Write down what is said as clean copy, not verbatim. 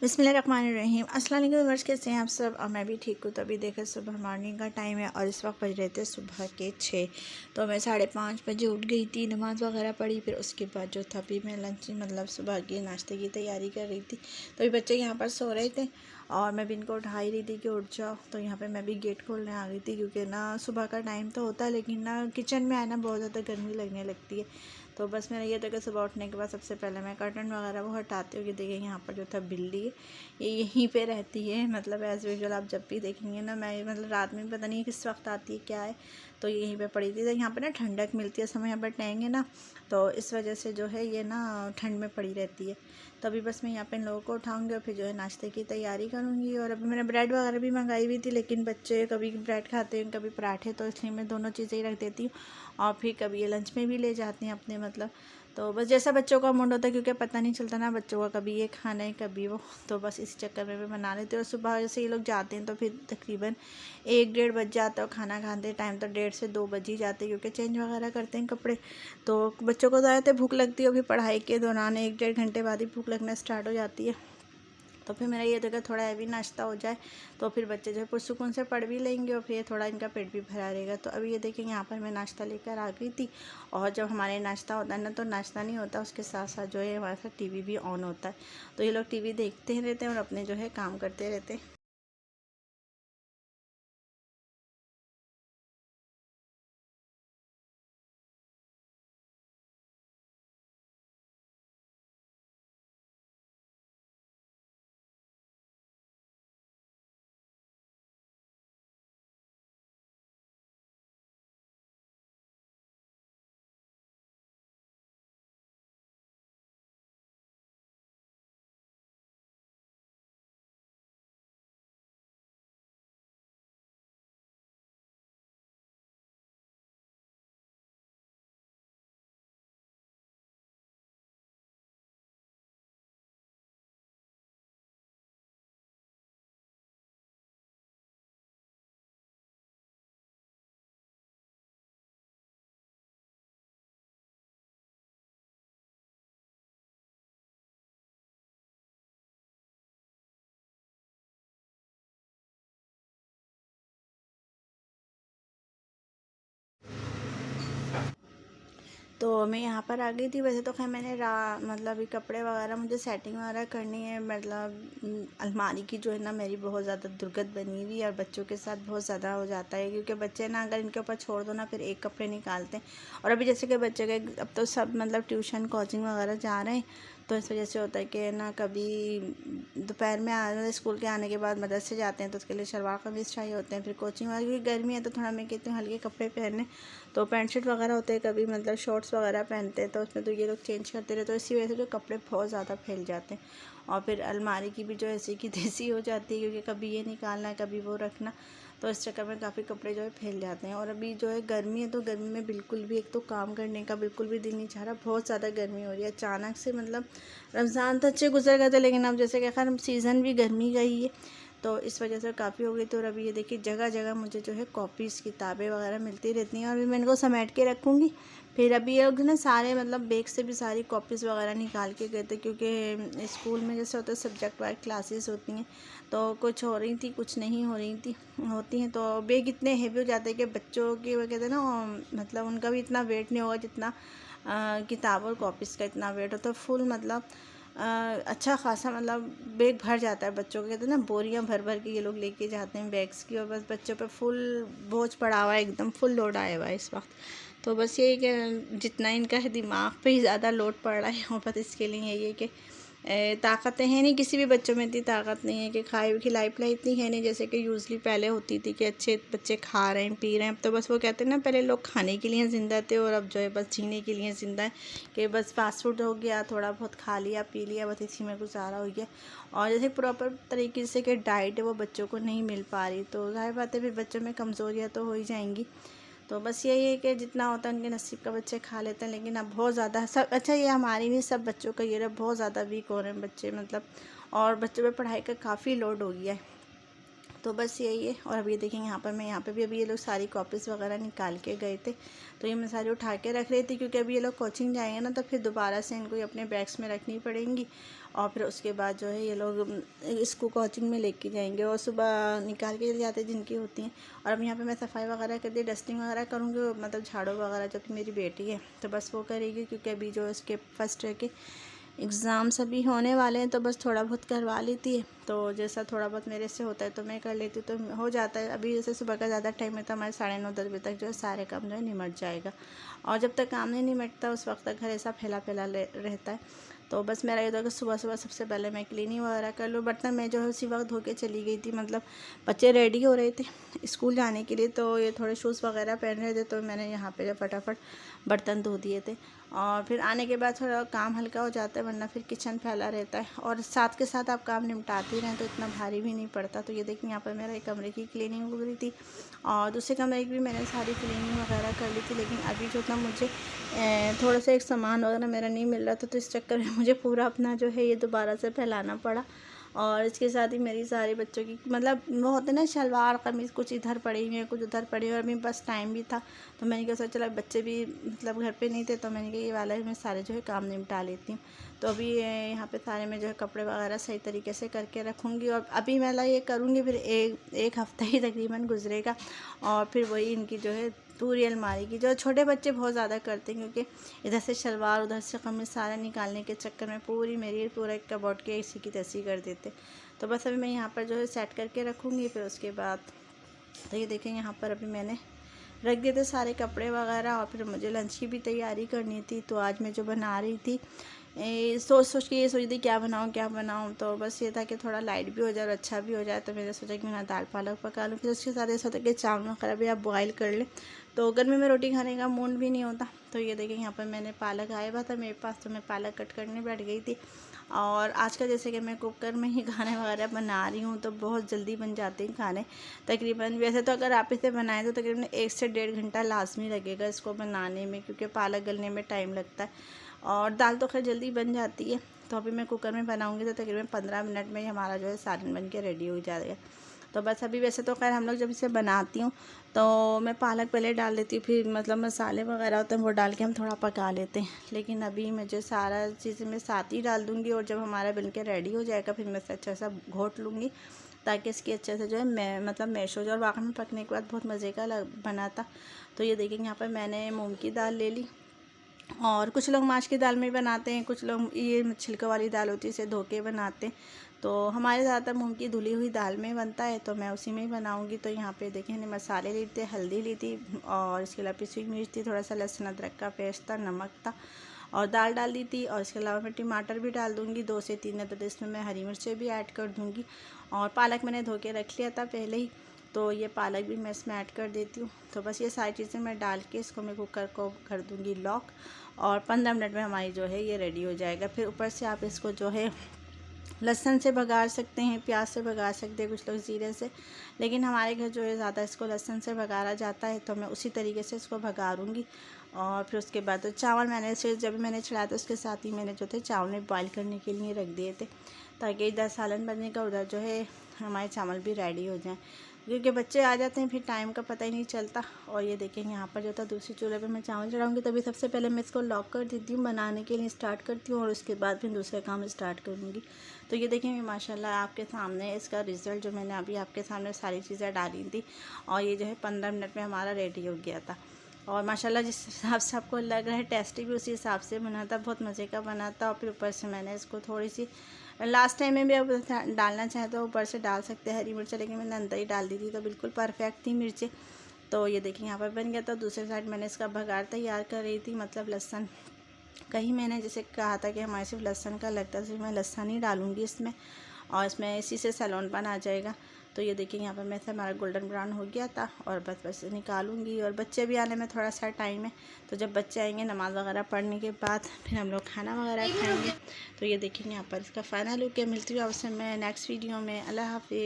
बिस्मिल्लाहिर्रहमानिर्रहीम। अस्सलाम वालेकुम व्यूअर्स, कैसे हैं आप सब। और मैं भी ठीक हूँ। तो अभी देखें सुबह मॉर्निंग का टाइम है और इस वक्त बज रहे थे सुबह के 6। तो मैं 5:30 बजे उठ गई थी, नमाज़ वगैरह पढ़ी। फिर उसके बाद जो था अभी मैं लंच मतलब सुबह के नाश्ते की तैयारी कर रही थी। तो अभी बच्चे यहाँ पर सो रहे थे और मैं भी इनको उठा ही रही थी कि उठ जाओ। तो यहाँ पर मैं भी गेट खोलने आ गई थी क्योंकि ना सुबह का टाइम तो होता है लेकिन ना किचन में आना बहुत ज़्यादा गर्मी लगने लगती है। तो बस मेरा ये था कि सुबह उठने के बाद सबसे पहले मैं कर्टन वगैरह वो हटाते हुए देखिए यहाँ पर जो था बिल्ली है, ये यहीं पे रहती है। मतलब एज़ यूजुअल आप जब भी देखेंगे ना, मैं मतलब रात में पता नहीं किस वक्त आती है क्या है, तो ये यहीं पे पड़ी थी। तो यहाँ पर ना ठंडक मिलती है, समय यहाँ पर टहंगे ना, तो इस वजह से जो है ये ना ठंड में पड़ी रहती है। तो अभी बस मैं यहाँ पे इन लोगों को उठाऊँगी और फिर जो है नाश्ते की तैयारी करूँगी। और अभी मैंने ब्रेड वगैरह भी मंगाई हुई थी लेकिन बच्चे कभी ब्रेड खाते हैं कभी पराठे, तो इसलिए मैं दोनों चीज़ें ही रख देती हूँ और फिर कभी ये लंच में भी ले जाते हैं अपने मतलब। तो बस जैसा बच्चों का मूड होता है, क्योंकि पता नहीं चलता ना बच्चों का, कभी ये खाना है कभी वो, तो बस इस चक्कर में मैं बना लेती हूँ। और सुबह जैसे ये लोग जाते हैं तो फिर तकरीबन 1-1:30 बज जाता है और खाना खाते टाइम तो 1:30 से 2 बज ही जाते हैं क्योंकि चेंज वगैरह करते हैं कपड़े। तो बच्चों को ज़्यादातर भूख लगती है, फिर पढ़ाई के दौरान 1-1:30 घंटे बाद ही भूख लगना स्टार्ट हो जाती है। तो फिर मेरा ये था कि थोड़ा हैवी नाश्ता हो जाए तो फिर बच्चे जो है पुरसुकून से पढ़ भी लेंगे और फिर थोड़ा इनका पेट भी भरा रहेगा। तो अभी ये देखें यहाँ पर मैं नाश्ता लेकर आ गई थी। और जब हमारे नाश्ता होता है ना तो नाश्ता नहीं होता, उसके साथ साथ जो है हमारे साथ टीवी भी ऑन होता है। तो ये लोग टीवी देखते रहते हैं और अपने जो है काम करते रहते हैं। तो मैं यहाँ पर आ गई थी। वैसे तो खैर मैंने मतलब ये कपड़े वगैरह मुझे सेटिंग वगैरह करनी है। मतलब अलमारी की जो है ना मेरी बहुत ज़्यादा दुर्गत बनी हुई है और बच्चों के साथ बहुत ज़्यादा हो जाता है क्योंकि बच्चे ना अगर इनके ऊपर छोड़ दो ना फिर एक कपड़े निकालते हैं। और अभी जैसे कि बच्चे के अब तो सब मतलब ट्यूशन कोचिंग वगैरह जा रहे हैं, तो इस वजह से होता है कि ना कभी दोपहर में स्कूल के आने के बाद मदरसे जाते हैं तो उसके लिए शलवार कमीज़ चाहिए होते हैं। फिर कोचिंग वगैरह क्योंकि गर्मी है तो थोड़ा मैं कहती हूँ हल्के कपड़े पहनने, तो पैंट शर्ट वगैरह होते हैं, कभी मतलब शॉर्ट्स वगैरह पहनते हैं, तो उसमें तो ये लोग चेंज करते रहते, तो इसी वजह से जो कपड़े बहुत ज़्यादा फैल जाते हैं। और फिर अलमारी की भी जो ऐसी की तैसी हो जाती है क्योंकि कभी ये निकालना है कभी वो रखना, तो इस चक्कर में काफ़ी कपड़े जो है फैल जाते हैं। और अभी जो है गर्मी है तो गर्मी में बिल्कुल भी एक तो काम करने का बिल्कुल भी दिल नहीं चाह रहा, बहुत ज़्यादा गर्मी हो रही है अचानक से। मतलब रमज़ान तो अच्छे गुजर गए थे लेकिन अब जैसे कि खैर सीज़न भी गर्मी का ही है, तो इस वजह से काफ़ी हो गई। तो और अभी ये देखिए जगह जगह मुझे जो है कॉपीज़ किताबें वगैरह मिलती रहती हैं और अभी मैं इनको समेट के रखूँगी। फिर अभी ये लोग ना सारे मतलब बैग से भी सारी कॉपीज़ वगैरह निकाल के गए थे क्योंकि स्कूल में जैसे होता है सब्जेक्ट वाइज क्लासेस होती हैं, तो कुछ हो रही थी कुछ नहीं हो रही थी होती हैं। तो बैग इतने हेवी हो जाते हैं कि बच्चों के वो कहते हैं ना मतलब उनका भी इतना वेट नहीं होगा जितना किताब और कॉपीज़ का इतना वेट होता है। फुल मतलब अच्छा खासा मतलब बैग भर जाता है बच्चों के, कहते हैं ना बोरियां भर भर के ये लोग लेके जाते हैं बैग्स की। और बस बच्चों पे फुल बोझ पड़ा हुआ है, एकदम फुल लोड आया हुआ है इस वक्त। तो बस यही कि जितना इनका है दिमाग पे ही ज़्यादा लोड पड़ रहा है और बस इसके लिए यही है कि ताकतें हैं नहीं, किसी भी बच्चों में इतनी ताकत नहीं है कि खाए खिलाई पिलाई इतनी है नहीं जैसे कि यूज़ली पहले होती थी कि अच्छे बच्चे खा रहे हैं पी रहे हैं। अब तो बस वो कहते हैं ना पहले लोग खाने के लिए ज़िंदा थे और अब जो है बस जीने के लिए ज़िंदा है कि बस फास्ट फूड हो गया, थोड़ा बहुत खा लिया पी लिया, बस इसी में गुजारा हो गया। और जैसे प्रॉपर तरीके से कि डाइट है वो बच्चों को नहीं मिल पा रही, तो ज़ाहिर बात है फिर बच्चों में कमज़ोरियाँ तो हो ही जाएंगी। तो बस यही है कि जितना होता है उनके नसीब का बच्चे खा लेते हैं, लेकिन अब बहुत ज़्यादा सब अच्छा ये हमारी भी सब बच्चों का ये रहा बहुत ज़्यादा वीक हो रहे हैं बच्चे मतलब। और बच्चों पे पढ़ाई का काफ़ी लोड हो गया है। तो बस यही है। और अभी देखेंगे यहाँ पर मैं यहाँ पे भी अभी ये लोग सारी कॉपीज़ वगैरह निकाल के गए थे, तो ये मैं सारी उठा के रख रही थी, क्योंकि अभी ये लोग कोचिंग जाएंगे ना, तो फिर दोबारा से इनको अपने बैग्स में रखनी पड़ेंगी, और फिर उसके बाद जो है ये लोग इसको कोचिंग में लेके जाएंगे, और सुबह निकाल के जाते जिनकी होती हैं। और अब यहाँ पे मैं सफाई वगैरह कर दी, डस्टिंग वगैरह करूँगी, मतलब झाड़ू वगैरह जो कि मेरी बेटी है तो बस वो करेगी, क्योंकि अभी जो इसके फर्स्ट ईयर के एग्ज़ाम्स अभी होने वाले हैं, तो बस थोड़ा बहुत करवा लेती है। तो जैसा थोड़ा बहुत मेरे से होता है तो मैं कर लेती हूँ, तो हो जाता है। अभी जैसे सुबह का ज़्यादा टाइम है तो हमारे 9:30-10 बजे तक जो है सारे काम जो है निमट जाएगा, और जब तक काम नहीं निमटता उस वक्त तक घर ऐसा फैला फैला रहता है। तो बस मेरा ये था कि सुबह सुबह सबसे पहले मैं क्लीनिंग वगैरह कर लूँ। बर्तन मैं जो है उसी वक्त धो के चली गई थी, मतलब बच्चे रेडी हो रहे थे स्कूल जाने के लिए, तो ये थोड़े शूज़ वगैरह पहन रहे थे, तो मैंने यहाँ पे जो फटाफट बर्तन धो दिए थे। और फिर आने के बाद थोड़ा काम हल्का हो जाता है, वरना फिर किचन फैला रहता है, और साथ के साथ आप काम निपटाते रहें तो इतना भारी भी नहीं पड़ता। तो ये देखिए यहाँ पर मेरा एक कमरे की क्लीनिंग हो रही थी, और दूसरे कमरे की भी मैंने सारी क्लीनिंग वगैरह कर ली थी। लेकिन अभी जो था मुझे थोड़ा सा एक सामान वगैरह मेरा नहीं मिल रहा था, तो इस चक्कर में मुझे पूरा अपना जो है ये दोबारा से फैलाना पड़ा। और इसके साथ ही मेरी सारे बच्चों की, मतलब वो होते ना शलवार कमीज़, कुछ इधर पड़ी हुई है कुछ उधर पड़ी हुई है, और अभी बस टाइम भी था, तो मैंने कहा चला, बच्चे भी मतलब घर पे नहीं थे, तो मैंने कहा ये वाला मैं सारे जो है काम निपटा लेती हूँ। तो अभी यहाँ पे सारे में जो है कपड़े वगैरह सही तरीके से करके रखूँगी, और अभी मैं ये करूँगी, फिर एक हफ़्ता ही तकरीबन गुजरेगा, और फिर वही इनकी जो है पूरी अलमारी की, जो छोटे बच्चे बहुत ज़्यादा करते हैं, क्योंकि इधर से शलवार उधर से कमीज़ सारा निकालने के चक्कर में पूरी मेरी पूरा एक कबोर्ड के इसी की तैसी कर देते। तो बस अभी मैं यहाँ पर जो है सेट करके रखूँगी, फिर उसके बाद तो ये देखें यहाँ पर अभी मैंने रख दिए थे सारे कपड़े वगैरह, और फिर मुझे लंच की भी तैयारी करनी थी। तो आज मैं जो बना रही थी सोच के ये सोच रही क्या बनाऊँ, तो बस ये था कि थोड़ा लाइट भी हो जाए और अच्छा भी हो जाए। तो मैंने सोचा कि मैं दाल पालक पका लूँ, फिर उसके साथ ऐसा होता है कि चावल वगैरह भी आप बॉयल कर लें, तो गर्मी में रोटी खाने का मूड भी नहीं होता। तो ये देखें यहाँ पर मैंने पालक आया हुआ था मेरे पास, तो मैं पालक कट करने बैठ गई थी। और आज का जैसे कि मैं कुकर में ही खाने वगैरह बना रही हूँ, तो बहुत जल्दी बन जाते हैं खाने तकरीबन। वैसे तो अगर आप इसे बनाएं तो तकरीबन 1 से 1.5 घंटा लाजमी लगेगा इसको बनाने में, क्योंकि पालक गलने में टाइम लगता है, और दाल तो खैर जल्दी बन जाती है। तो अभी मैं कुकर में बनाऊँगी तो तकरीबन 15 मिनट में ही हमारा जो है सालन बन के रेडी हो जाएगा। तो बस अभी वैसे तो खैर हम लोग जब इसे बनाती हूँ तो मैं पालक पहले डाल देती हूँ, फिर मतलब मसाले वगैरह होते हैं वो डाल के हम थोड़ा पका लेते हैं। लेकिन अभी मैं जो सारा चीज़ें मैं साथ ही डाल दूँगी, और जब हमारा बन के रेडी हो जाएगा फिर मैं इसे अच्छा सा घोट लूँगी, ताकि इसकी अच्छे से जो है मतलब मैश हो जाए। और वाकई में पकने के बाद बहुत मज़े का बना था। तो ये देखेंगे यहाँ पर मैंने मूंग की दाल ले ली, और कुछ लोग माश की दाल में बनाते हैं, कुछ लोग ये छिलका वाली दाल होती है इसे धो के बनाते हैं। तो हमारे ज़्यादातर मूंग की धुली हुई दाल में बनता है, तो मैं उसी में ही बनाऊंगी। तो यहाँ पे देखें मैंने मसाले लिए थे, हल्दी ली थी, और इसके अलावा पिसी हुई मिर्च थी, थोड़ा सा लहसुन अदरक का पेस्ट था, नमक था, और दाल डाल दी थी। और इसके अलावा मैं टमाटर भी डाल दूँगी 2 से 3, तो इसमें मैं हरी मिर्चें भी ऐड कर दूँगी। और पालक मैंने धो के रख लिया था पहले ही, तो ये पालक भी मैं इसमें ऐड कर देती हूँ। तो बस ये सारी चीज़ें मैं डाल के इसको मैं कुकर को कर दूँगी लॉक, और 15 मिनट में हमारी जो है ये रेडी हो जाएगा। फिर ऊपर से आप इसको जो है लहसुन से बघार सकते हैं, प्याज से बघार सकते हैं, कुछ लोग ज़ीरे से, लेकिन हमारे घर जो है ज़्यादा इसको लहसुन से बघारा जाता है, तो मैं उसी तरीके से इसको बघारूँगी। और फिर उसके बाद तो चावल मैंने जब मैंने चढ़ाया तो उसके साथ ही मैंने जो थे चावल में बॉयल करने के लिए रख दिए थे, ताकि इधर सालन बनने का उधर जो है हमारे चावल भी रेडी हो जाएँ, क्योंकि बच्चे आ जाते हैं फिर टाइम का पता ही नहीं चलता। और ये देखेंगे यहाँ पर जो था दूसरी चूल्हे पे मैं चावल चढ़ाऊँगी, तभी सबसे पहले मैं इसको लॉक कर देती हूँ, बनाने के लिए स्टार्ट करती हूँ, और उसके बाद फिर दूसरे काम स्टार्ट करूँगी। तो ये देखेंगे माशाल्लाह आपके सामने इसका रिज़ल्ट, जो मैंने अभी आपके सामने सारी चीज़ें डाली थी, और ये जो है 15 मिनट में हमारा रेडी हो गया था। और माशाल्लाह जिस हिसाब से आपको लग रहा है टेस्टी भी उसी हिसाब से बना था, बहुत मज़े का बना था। और फिर ऊपर से मैंने इसको थोड़ी सी लास्ट टाइम में भी अब डालना चाहे तो ऊपर से डाल सकते हैं हरी मिर्च, लेकिन मैंने अंदर ही डाल दी थी, तो बिल्कुल परफेक्ट थी मिर्चें। तो ये देखिए यहाँ पर बन गया था। दूसरी साइड मैंने इसका बघार तैयार कर रही थी, मतलब लहसुन, कहीं मैंने जैसे कहा था कि हमारे सिर्फ लहसुन का लगता है, सिर्फ मैं लहसुन ही डालूँगी इसमें, और इसमें इसी से सैलोनपन आ जाएगा। तो ये देखिए यहाँ पर मैं से हमारा गोल्डन ब्राउन हो गया था, और बस निकालूंगी। और बच्चे भी आने में थोड़ा सा टाइम है, तो जब बच्चे आएंगे नमाज़ वगैरह पढ़ने के बाद फिर हम लोग खाना वगैरह खाएंगे। तो ये देखेंगे यहाँ पर इसका फ़ाइनल लुक है। मिलती हूँ आपसे मैं नेक्स्ट वीडियो में। अल्लाह हाफ़िज़।